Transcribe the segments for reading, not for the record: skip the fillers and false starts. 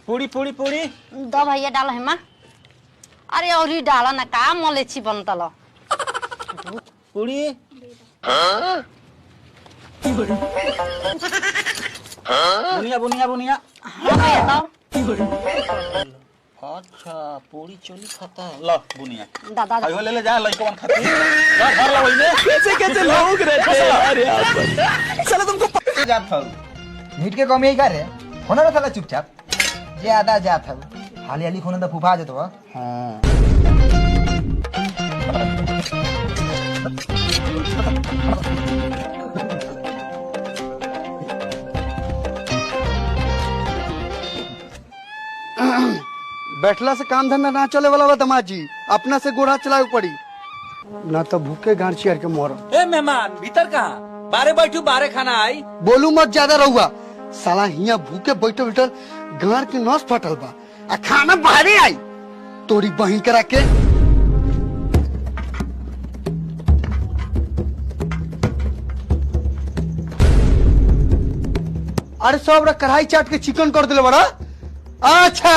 पूरी पूरी पूरी दो भैया डाल है माँ। अरे और ही डाला ना का मोलेची बनता लो पूरी बुनिया बुनिया बुनिया। हाँ भैया दो। अच्छा पूरी चोली खाता है। लो बुनिया दादा आइयो ले जा लइकवन खाती ला भर ला वही में। कैसे कैसे लोग रहते हैं यार यहाँ पर। साला तुमको जात था नीट के कमी कर रे होना साला चुपचाप ज्यादा जात है हाली हाली खोना तो फुफा जतो हां बैठला से काम धंधा ना चले वाला दमाजी अपना से गोड़ा चलावे पड़ी ना तो भूखे गांड चियर के मोर। ए मेहमान भीतर कहाँ बारे बैठू बारे खाना आई। बोलू मत ज्यादा रहुआ साला हिया भूखे बैठे बैठल गांड के नस फटल बा आ खाना बाहरे आई तोरी बहिन करा के। अरे सब कढ़ाई चाट के चिकन कर दिले बड़ा। अच्छा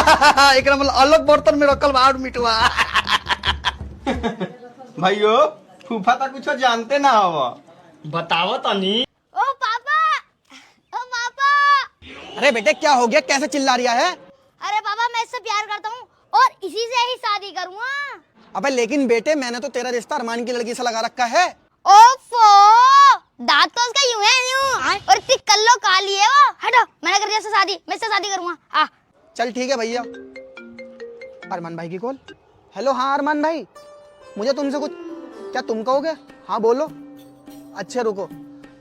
एक मतलब अलग बर्तन में रखल बाहर मिटवा। भाइयों फूफा तो कुछ जानते ना हो बताओ तनी। ओ पापा ओ पापा। अरे बेटे क्या हो गया कैसे चिल्ला रिया है। अरे पापा मैं इससे प्यार करता हूँ और इसी से ही शादी करूँगा। अबे लेकिन बेटे मैंने तो तेरा रिश्ता अरमान की लड़की से लगा रखा है। ओफो दांत तो उसका यूं है यूं और इतनी कल्लो काली है वो। हटो मैंने कर दिया इससे शादी मैं इससे शादी करूँगा। आ चल ठीक है भैया। अरमान भाई की कॉल। हेलो हाँ अरमान भाई मुझे तुमसे कुछ क्या तुम कहोगे। हाँ बोलो। अच्छा रुको।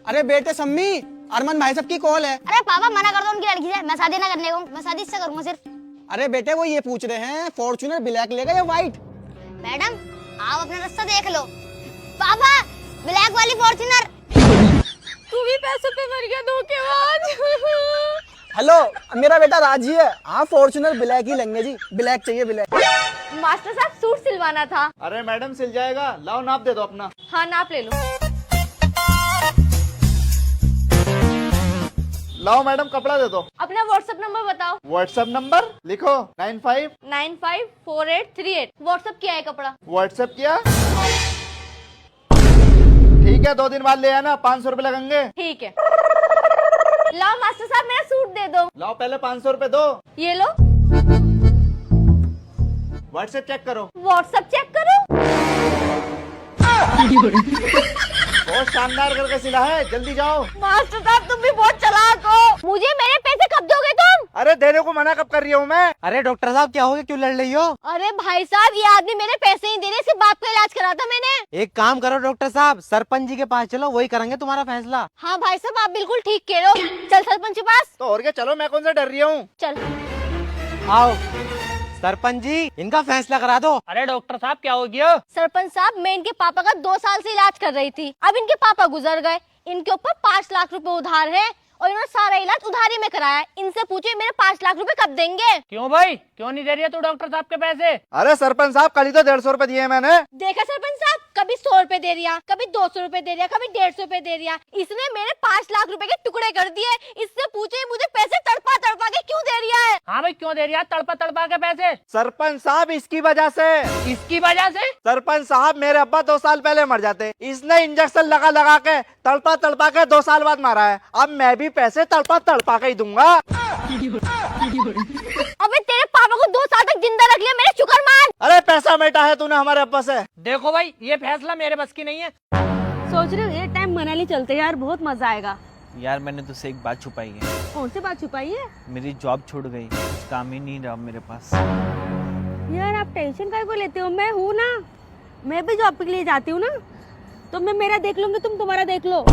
अरे बेटे सम्मी अरमान भाई साहब की कॉल है। अरे पापा मना कर दो उनकी लड़की से मैं शादी ना करने को मैं शादी इससे करूँगा सिर्फ। अरे बेटे वो ये पूछ रहे हैं फॉर्च्यूनर ब्लैक लेगा या व्हाइट। मैडम आप अपना रास्ता देख लो। पापा ब्लैक वाली फॉर्च्यूनर। तू भी पैसों पे मर गया धोखेबाज। हेलो मेरा बेटा राजी है। हाँ फॉर्च्यूनर ब्लैक ही लेंगे जी ब्लैक चाहिए ब्लैक। मास्टर साहब सूट सिलवाना था। अरे मैडम सिल जाएगा लाओ नाप दे दो अपना। हाँ नाप ले लो। लाओ मैडम कपड़ा दे दो। अपना व्हाट्सएप नंबर बताओ। व्हाट्सएप नंबर लिखो 95 954838। व्हाट्सएप किया है कपड़ा। व्हाट्सएप किया ठीक है 2 दिन बाद ले आना 500 रुपए लगेंगे। ठीक है लाओ मास्टर साहब मेरा सूट दे दो। लाओ पहले 500 रुपए दो। ये लो व्हाट्सएप चेक करो। व्हाट्सएप चेक करो। बहुत शानदार करके सिला है जल्दी जाओ। मास्टर साहब तुम भी बहुत चालाक हो। मुझे मेरे पैसे कब दोगे तुम। अरे देने को मना कब कर रही हूँ मैं। अरे डॉक्टर साहब क्या हो गया क्यों लड़ रही हो। अरे भाई साहब ये आदमी मेरे पैसे ही दे रहे। इसके बाप का इलाज करा था मैंने। एक काम करो डॉक्टर साहब सरपंच जी के पास चलो वही करेंगे तुम्हारा फैसला। हाँ भाई साहब आप बिल्कुल ठीक कह रहे हो। चल सरपंच के पास तो और क्या चलो मैं कौन सा डर रही हूँ। चल। आओ सरपंच जी इनका फैसला करा दो। अरे डॉक्टर साहब क्या हो गया। सरपंच साहब मैं इनके पापा का 2 साल से इलाज कर रही थी। अब इनके पापा गुजर गए। इनके ऊपर 5 लाख रुपए उधार है और इन्होंने सारा इलाज उधारी में कराया। इनसे पूछे मेरे 5 लाख रुपए कब देंगे। क्यों भाई क्यों नहीं दे रही है तू डॉक्टर साहब के पैसे। अरे सरपंच साहब कल ही तो 150 रुपए दिए मैंने। देखा सरपंच साहब कभी 100 रुपए दे दिया कभी 200 रुपए दे दिया कभी 150 रुपए दे दिया। इसने मेरे 5 लाख रुपए के टुकड़े कर दिए। इससे पूछे मुझे पैसे तड़पा तड़पा के क्यों दे रहा है। हाँ भाई क्यों दे रही है तड़पा तड़पा के पैसे। सरपंच साहब इसकी वजह से। इसकी वजह से। सरपंच साहब मेरे अब्बा 2 साल पहले मर जाते। इसने इंजेक्शन लगा लगा के तड़पा तड़पा के 2 साल बाद मारा है। अब मैं भी पैसे तड़पा तड़पा के ही दूंगा। अबे तेरे पापा को 2 साल तक जिंदा रख लिया मेरे शुक्र मान। अरे पैसा बेटा है तूने हमारे अब्बा से। देखो भाई ये फैसला मेरे बस की नहीं है। सोच रहे हो ये टाइम मनाली चलते हैं यार बहुत मजा आएगा। यार मैंने तुझसे एक बात छुपाई है। कौन सी बात छुपाई है। मेरी जॉब छूट गई कुछ काम ही नहीं रहा मेरे पास। यार आप टेंशन काहे को लेते हो। मैं हूँ ना मैं भी जॉब के लिए जाती हूँ ना। तो मैं मेरा देख लूंगी तुम तुम्हारा देख लो।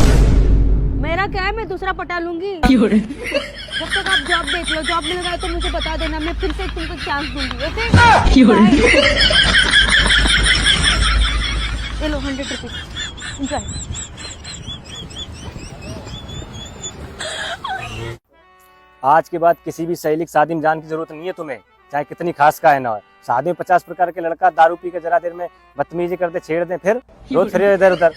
मेरा क्या है मैं दूसरा पटा लूंगी। जब तक आप जॉब देख लो। जॉब मिल रहा है तो मुझे बता देना मैं फिर से तुमको चांस दूंगी। ओके चलो 100 रुपीज एंजॉय। आज के बाद किसी भी सहेली की शादी में जाने की जरूरत नहीं है तुम्हें चाहे कितनी खास का है ना हो। शादी में 50 प्रकार के लड़का दारू पी के जरा देर में बदतमीजी करते छेड़ दे फिर रोज फिर इधर उधर।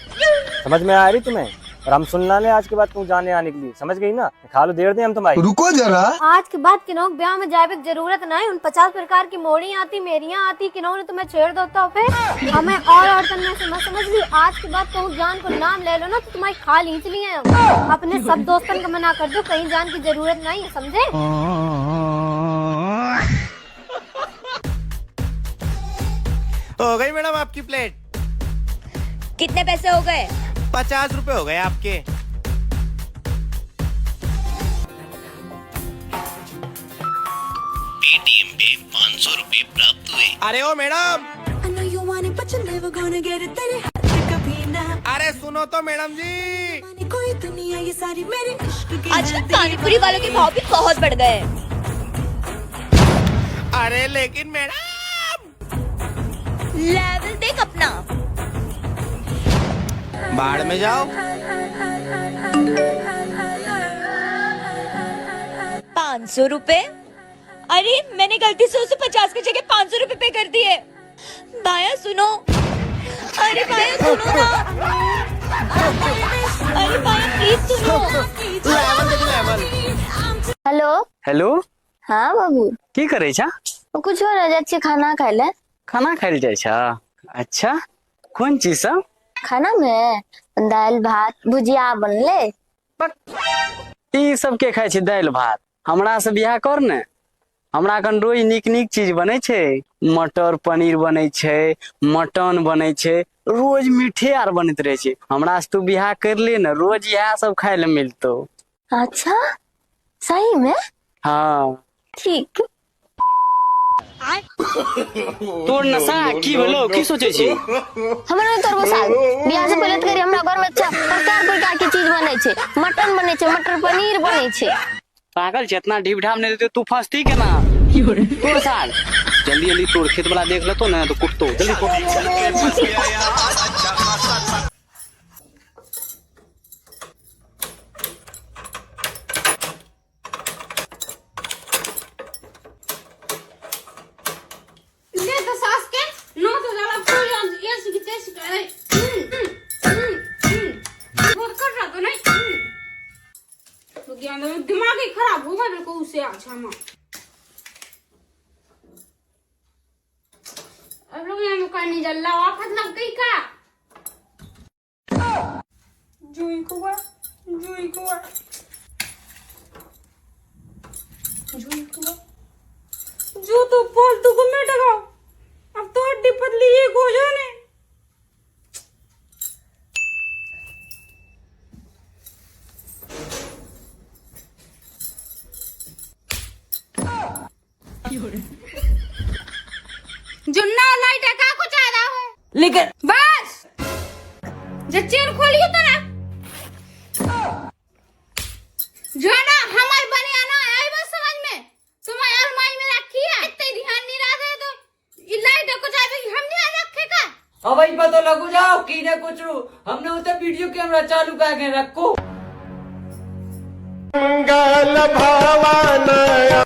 समझ में आ रही तुम्हें। और हम सुनना ले आज के बाद तू जाने आने के लिए, समझ गई ना? खा लो, देर दे हम तुम्हारी। रुको जरा। आज के बाद किन्हों ब्याह में जाए की जरूरत नहीं। उन 50 प्रकार की मोड़ी आती, मेरियां आती, किन्हों ने तुम्हें छेड़ दो तो फिर हमें और औरतन में से मत समझ ली। आज के बाद कहूँ जान को नाम ले लो ना तो तुम्हारी खा लींच लिए हम। अपने सब दोस्तन को मना कर दो, कहीं जान की जरूरत नहीं है, समझे? हो गई मैडम आपकी प्लेट। कितने पैसे हो गए? 50 रुपए हो गए आपके। पेटीएम पे 500 रुपए प्राप्त हुए। अरे ओ मैडम, अरे सुनो तो मैडम जी, आजकल पानीपुरी वालों के भाव भी बहुत बढ़ गए। अरे लेकिन मैडम, लेवल देख अपना। बाढ़ में जाओ। 500 रुपए? अरे मैंने गलती से उसे 50 की जगह 500 रुपए पे कर दिए। भाया सुनो, अरे भाया सुनो ना, अरे भाया प्लीज सुनो। हेलो हेलो, हाँ बाबू, की करे छा? कुछ हो ना जाए खाना खाए ले। खाना खाइल जाए छा? अच्छा, कौन चीज सब? खाना में दाल भात भुजिया बनले। ई सब के खाए छी दाल भात? हमरा से बियाह कर ने। हमरा कन रोज नीक नीक चीज बने छे। मटर पनीर बने छे, मटन बने छे, रोज मीठे आर बनत रहे छे। हमरा से तू बियाह कर ले ना, रोज यह सब खाए ले मिलतो। अच्छा सही में? हाँ ठीक। तोर नशा की भेलो, की सोचे छी? हमरा ने तोर साल बियाह से पहले तो करी हमरा घर में अच्छा प्रकार की चीज बने छे। मटन बने छे, मटर पनीर बने छे। पागल छे, इतना ढीप ढाप नहीं देते तू फंसती के ना। तोर साल जल्दी जल्दी तोड़ खेत वाला देख लेतो ना तो कुटतो जल्दी दिमाग ही खराब होगा मेरे को उससे। अच्छा माँ अब लोग यहाँ मुका नहीं जल रहा, आफत लग गई का? जुई कुआ जो तो फालतू को मैं डगाओ। अब तो हड्डी पतली ये हो जाने। जुन्ना लाइट है का कुछ आ रहा है लेकिन बस जब चेन खोलिए तो ना जो ना हमारे बने आना आई बस समझ में। तुम्हारे अलमारी में रखी है, इतने ध्यान नहीं रहा तो ये लाइट है कुछ आवे हम नहीं आ रखे का। अब भाई पता लगू जाओ की ने कुछ हमने उते वीडियो कैमरा चालू करके रखो। मंगल भावना